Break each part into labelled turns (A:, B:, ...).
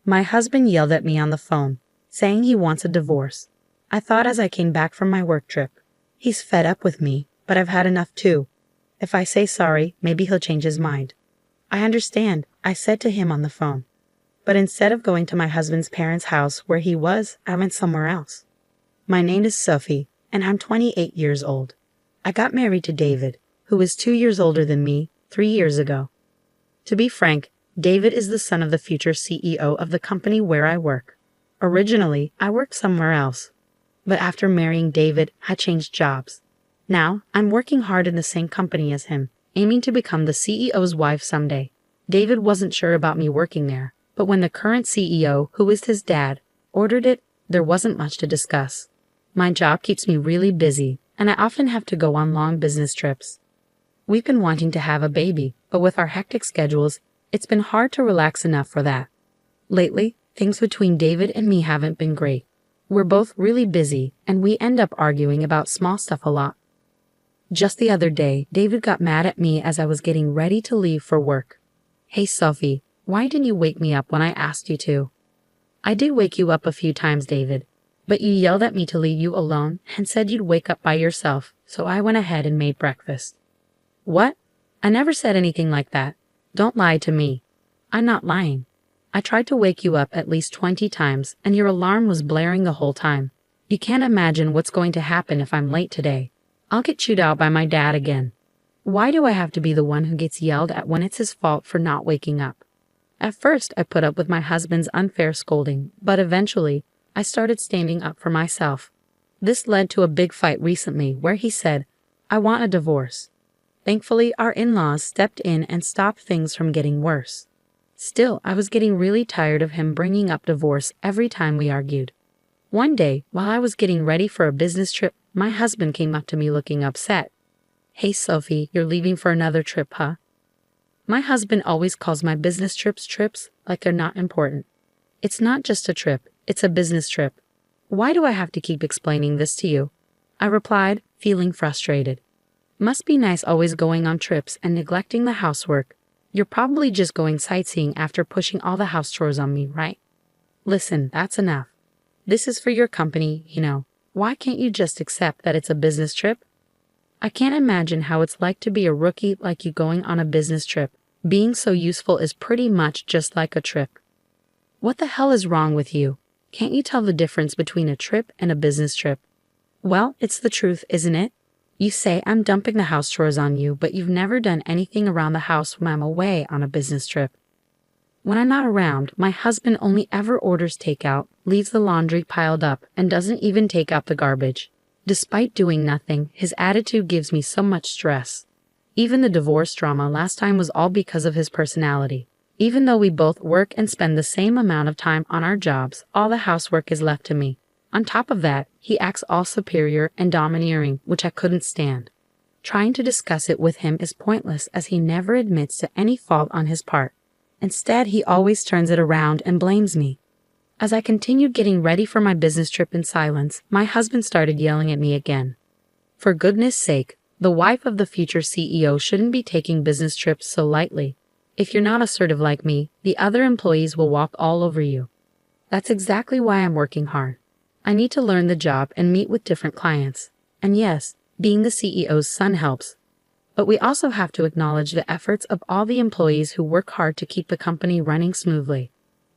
A: My husband yelled at me on the phone, saying he wants a divorce. I thought as I came back from my work trip. He's fed up with me, but I've had enough too. If I say sorry, maybe he'll change his mind. I understand, I said to him on the phone. But instead of going to my husband's parents' house where he was, I went somewhere else. My name is Sophie, and I'm 28 years old. I got married to David, who is 2 years older than me, 3 years ago. To be frank, David is the son of the future CEO of the company where I work. Originally, I worked somewhere else. But after marrying David, I changed jobs. Now, I'm working hard in the same company as him, aiming to become the CEO's wife someday. David wasn't sure about me working there, but when the current CEO, who is his dad, ordered it, there wasn't much to discuss. My job keeps me really busy, and I often have to go on long business trips. We've been wanting to have a baby, but with our hectic schedules, it's been hard to relax enough for that. Lately, things between David and me haven't been great. We're both really busy, and we end up arguing about small stuff a lot. Just the other day, David got mad at me as I was getting ready to leave for work. "Hey Sophie, why didn't you wake me up when I asked you to?" "I did wake you up a few times, David, but you yelled at me to leave you alone and said you'd wake up by yourself, so I went ahead and made breakfast." "What? I never said anything like that. Don't lie to me." "I'm not lying. I tried to wake you up at least 20 times, and your alarm was blaring the whole time. You can't imagine what's going to happen if I'm late today. I'll get chewed out by my dad again. Why do I have to be the one who gets yelled at when it's his fault for not waking up?" At first, I put up with my husband's unfair scolding, but eventually, I started standing up for myself. This led to a big fight recently where he said, "I want a divorce." Thankfully, our in-laws stepped in and stopped things from getting worse. Still, I was getting really tired of him bringing up divorce every time we argued. One day, while I was getting ready for a business trip, my husband came up to me looking upset. "Hey Sophie, you're leaving for another trip, huh?" My husband always calls my business trips like they're not important. It's not just a trip, it's a business trip. "Why do I have to keep explaining this to you?" I replied, feeling frustrated. "Must be nice always going on trips and neglecting the housework. You're probably just going sightseeing after pushing all the house chores on me, right?" "Listen, that's enough. This is for your company, you know. Why can't you just accept that it's a business trip?" I can't imagine how it's like to be a rookie like you going on a business trip. Being so useful is pretty much just like a trip. What the hell is wrong with you? Can't you tell the difference between a trip and a business trip? Well, it's the truth, isn't it? You say I'm dumping the house chores on you, but you've never done anything around the house when I'm away on a business trip. When I'm not around, my husband only ever orders takeout, leaves the laundry piled up, and doesn't even take out the garbage. Despite doing nothing, his attitude gives me so much stress. Even the divorce drama last time was all because of his personality. Even though we both work and spend the same amount of time on our jobs, all the housework is left to me. On top of that, he acts all superior and domineering, which I couldn't stand. Trying to discuss it with him is pointless as he never admits to any fault on his part. Instead, he always turns it around and blames me. As I continued getting ready for my business trip in silence, my husband started yelling at me again. For goodness sake, the wife of the future CEO shouldn't be taking business trips so lightly. If you're not assertive like me, the other employees will walk all over you. That's exactly why I'm working hard. I need to learn the job and meet with different clients. And yes, being the CEO's son helps. But we also have to acknowledge the efforts of all the employees who work hard to keep the company running smoothly.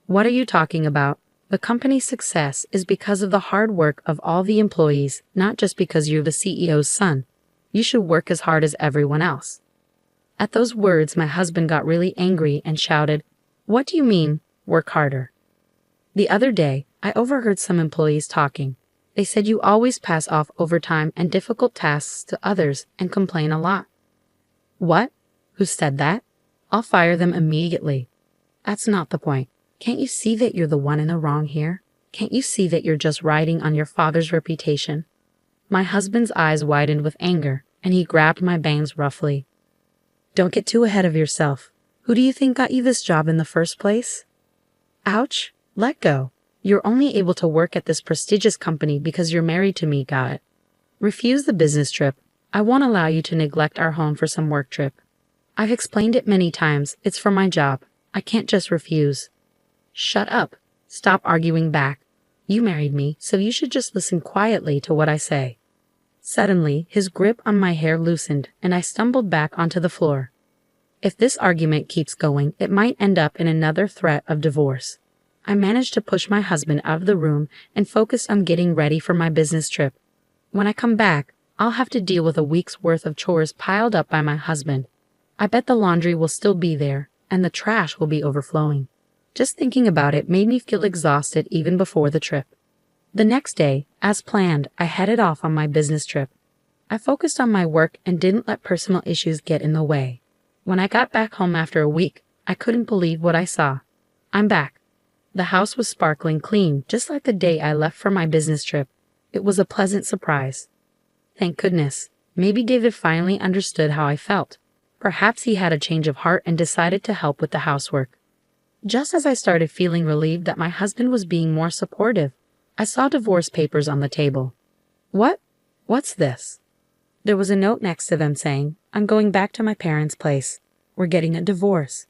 A: What are you talking about? The company's success is because of the hard work of all the employees, not just because you're the CEO's son. You should work as hard as everyone else. At those words, my husband got really angry and shouted, "What do you mean, work harder?" The other day, I overheard some employees talking. They said you always pass off overtime and difficult tasks to others and complain a lot. What? Who said that? I'll fire them immediately. That's not the point. Can't you see that you're the one in the wrong here? Can't you see that you're just riding on your father's reputation? My husband's eyes widened with anger, and he grabbed my bangs roughly. Don't get too ahead of yourself. Who do you think got you this job in the first place? Ouch, let go. You're only able to work at this prestigious company because you're married to me, got it? Refuse the business trip. I won't allow you to neglect our home for some work trip. I've explained it many times, it's for my job. I can't just refuse. Shut up. Stop arguing back. You married me, so you should just listen quietly to what I say. Suddenly, his grip on my hair loosened, and I stumbled back onto the floor. If this argument keeps going, it might end up in another threat of divorce. I managed to push my husband out of the room and focused on getting ready for my business trip. When I come back, I'll have to deal with a week's worth of chores piled up by my husband. I bet the laundry will still be there, and the trash will be overflowing. Just thinking about it made me feel exhausted even before the trip. The next day, as planned, I headed off on my business trip. I focused on my work and didn't let personal issues get in the way. When I got back home after a week, I couldn't believe what I saw. I'm back. The house was sparkling clean, just like the day I left for my business trip. It was a pleasant surprise. Thank goodness. Maybe David finally understood how I felt. Perhaps he had a change of heart and decided to help with the housework. Just as I started feeling relieved that my husband was being more supportive, I saw divorce papers on the table. What? What's this? There was a note next to them saying, "I'm going back to my parents' place. We're getting a divorce."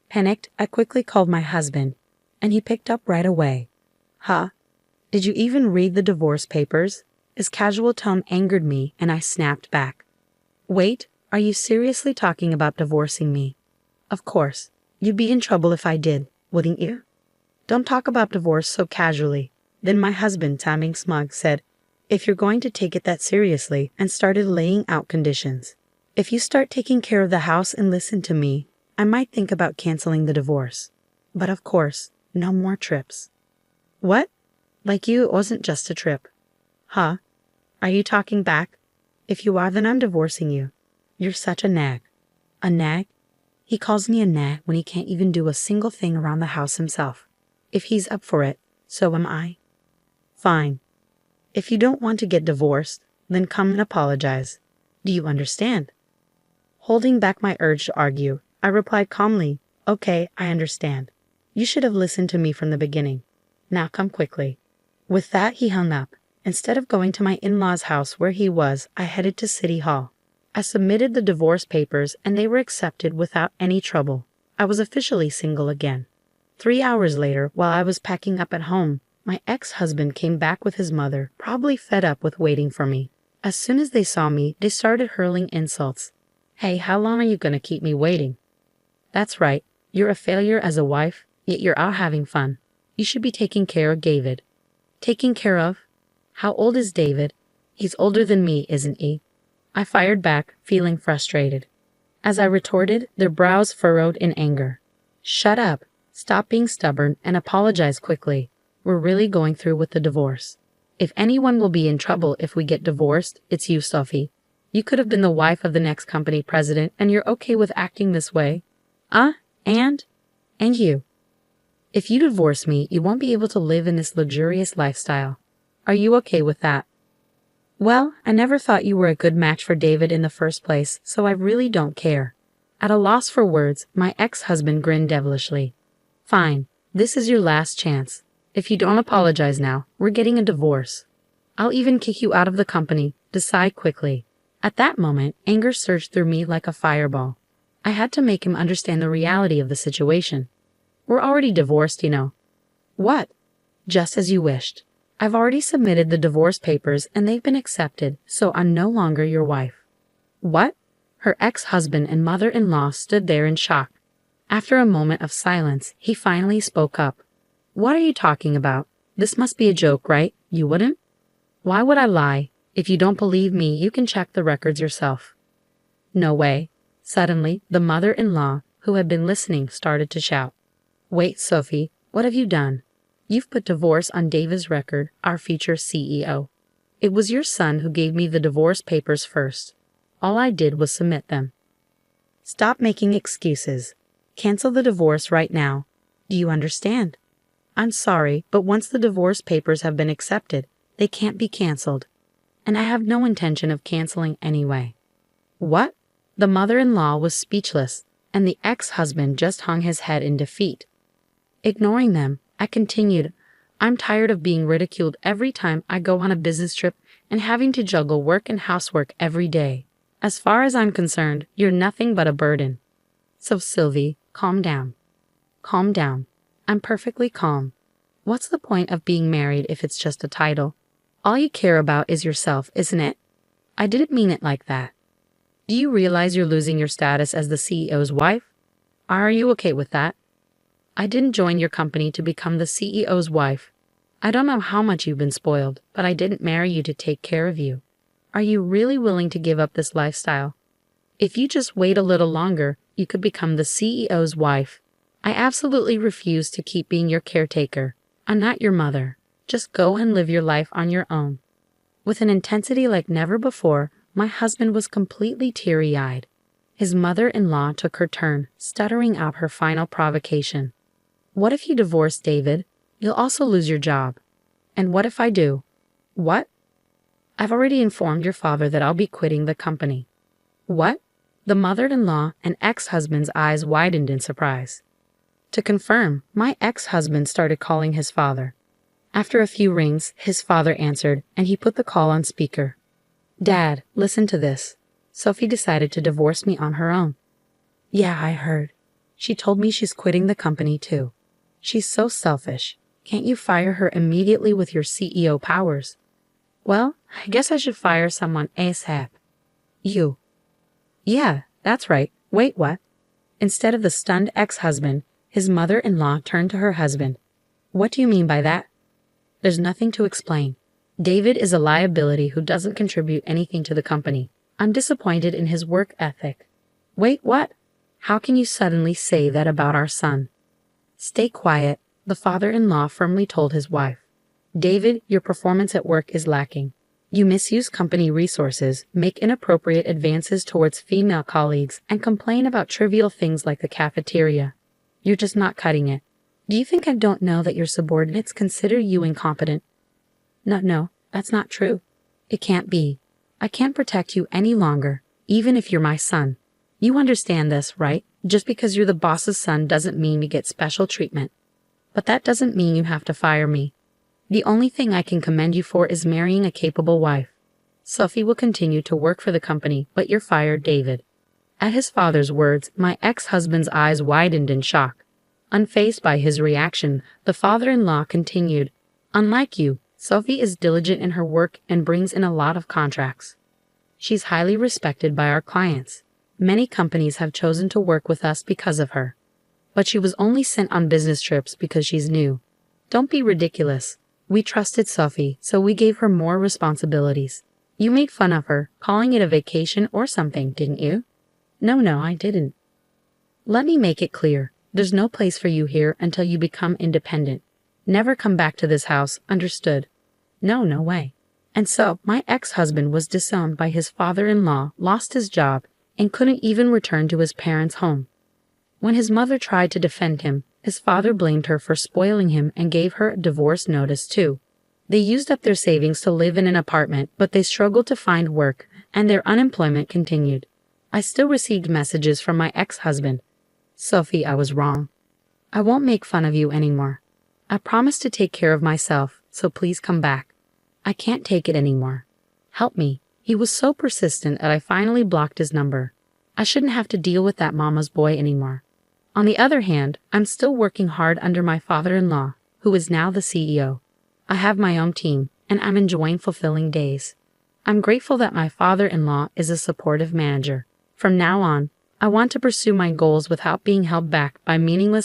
A: Panicked, I quickly called my husband, and he picked up right away. Huh? Did you even read the divorce papers? His casual tone angered me, and I snapped back. Wait, are you seriously talking about divorcing me? Of course. You'd be in trouble if I did, wouldn't you? Don't talk about divorce so casually. Then my husband, sounding smug, said, "If you're going to take it that seriously," and started laying out conditions. "If you start taking care of the house and listen to me, I might think about canceling the divorce. But of course, no more trips." What? Like you, it wasn't just a trip. Huh? Are you talking back? If you are, then I'm divorcing you. You're such a nag. A nag? He calls me a nag when he can't even do a single thing around the house himself. If he's up for it, so am I. Fine. If you don't want to get divorced, then come and apologize. Do you understand? Holding back my urge to argue, I replied calmly, "Okay, I understand. You should have listened to me from the beginning. Now come quickly." With that, he hung up. Instead of going to my in-laws' house where he was, I headed to City Hall. I submitted the divorce papers and they were accepted without any trouble. I was officially single again. 3 hours later, while I was packing up at home, my ex-husband came back with his mother, probably fed up with waiting for me. As soon as they saw me, they started hurling insults. "Hey, how long are you going to keep me waiting?" "That's right. You're a failure as a wife, yet you're out having fun. You should be taking care of David." "Taking care of? How old is David?" "He's older than me, isn't he?" I fired back, feeling frustrated. As I retorted, their brows furrowed in anger. "Shut up. Stop being stubborn and apologize quickly. We're really going through with the divorce. If anyone will be in trouble if we get divorced, it's you, Sophie. You could have been the wife of the next company president and you're okay with acting this way. And you. If you divorce me, you won't be able to live in this luxurious lifestyle. Are you okay with that?" "Well, I never thought you were a good match for David in the first place, so I really don't care." At a loss for words, my ex-husband grinned devilishly. "Fine, this is your last chance. If you don't apologize now, we're getting a divorce. I'll even kick you out of the company. Decide quickly." At that moment, anger surged through me like a fireball. I had to make him understand the reality of the situation. "We're already divorced, you know." "What?" "Just as you wished. I've already submitted the divorce papers and they've been accepted, so I'm no longer your wife." "What?" Her ex-husband and mother-in-law stood there in shock. After a moment of silence, he finally spoke up. "What are you talking about? This must be a joke, right? You wouldn't?" "Why would I lie? If you don't believe me, you can check the records yourself." "No way." Suddenly, the mother-in-law, who had been listening, started to shout. "Wait, Sophie, what have you done? You've put divorce on David's record, our future CEO. It was your son who gave me the divorce papers first. All I did was submit them." "Stop making excuses. Cancel the divorce right now. Do you understand? I'm sorry, but once the divorce papers have been accepted, they can't be canceled. And I have no intention of canceling anyway." "What?" The mother-in-law was speechless, and the ex-husband just hung his head in defeat. Ignoring them, I continued, "I'm tired of being ridiculed every time I go on a business trip and having to juggle work and housework every day. As far as I'm concerned, you're nothing but a burden. So Sylvie, calm down. Calm down. I'm perfectly calm. What's the point of being married if it's just a title? All you care about is yourself, isn't it? I didn't mean it like that. Do you realize you're losing your status as the CEO's wife? Are you okay with that? I didn't join your company to become the CEO's wife. I don't know how much you've been spoiled, but I didn't marry you to take care of you. Are you really willing to give up this lifestyle? If you just wait a little longer, you could become the CEO's wife. I absolutely refuse to keep being your caretaker. I'm not your mother. Just go and live your life on your own. With an intensity like never before, my husband was completely teary-eyed. His mother-in-law took her turn, stuttering out her final provocation. What if you divorce David? You'll also lose your job. And what if I do? What? I've already informed your father that I'll be quitting the company. What? The mother-in-law and ex-husband's eyes widened in surprise. To confirm, my ex-husband started calling his father. After a few rings, his father answered, and he put the call on speaker. Dad, listen to this. Sophie decided to divorce me on her own. Yeah, I heard. She told me she's quitting the company too. She's so selfish. Can't you fire her immediately with your CEO powers? Well, I guess I should fire someone ASAP. You. Yeah, that's right. Wait, what? Instead of the stunned ex-husband, his mother-in-law turned to her husband. What do you mean by that? There's nothing to explain. David is a liability who doesn't contribute anything to the company. I'm disappointed in his work ethic. Wait, what? How can you suddenly say that about our son? Stay quiet, the father-in-law firmly told his wife. David, your performance at work is lacking. You misuse company resources, make inappropriate advances towards female colleagues, and complain about trivial things like the cafeteria. You're just not cutting it. Do you think I don't know that your subordinates consider you incompetent? No, that's not true. It can't be. I can't protect you any longer, even if you're my son. You understand this, right? Just because you're the boss's son doesn't mean you get special treatment. But that doesn't mean you have to fire me. The only thing I can commend you for is marrying a capable wife. Sophie will continue to work for the company, but you're fired, David. At his father's words, my ex-husband's eyes widened in shock. Unfazed by his reaction, the father-in-law continued, Unlike you, Sophie is diligent in her work and brings in a lot of contracts. She's highly respected by our clients. Many companies have chosen to work with us because of her. But she was only sent on business trips because she's new. Don't be ridiculous. We trusted Sophie, so we gave her more responsibilities. You made fun of her, calling it a vacation or something, didn't you? No, I didn't. Let me make it clear. There's no place for you here until you become independent. Never come back to this house, understood? No way. And so, my ex-husband was disowned by his father-in-law, lost his job, and couldn't even return to his parents' home. When his mother tried to defend him, his father blamed her for spoiling him and gave her a divorce notice too. They used up their savings to live in an apartment, but they struggled to find work, and their unemployment continued. I still received messages from my ex-husband. Sophie, I was wrong. I won't make fun of you anymore. I promise to take care of myself, so please come back. I can't take it anymore. Help me. He was so persistent that I finally blocked his number. I shouldn't have to deal with that mama's boy anymore. On the other hand, I'm still working hard under my father-in-law, who is now the CEO. I have my own team, and I'm enjoying fulfilling days. I'm grateful that my father-in-law is a supportive manager. From now on, I want to pursue my goals without being held back by meaningless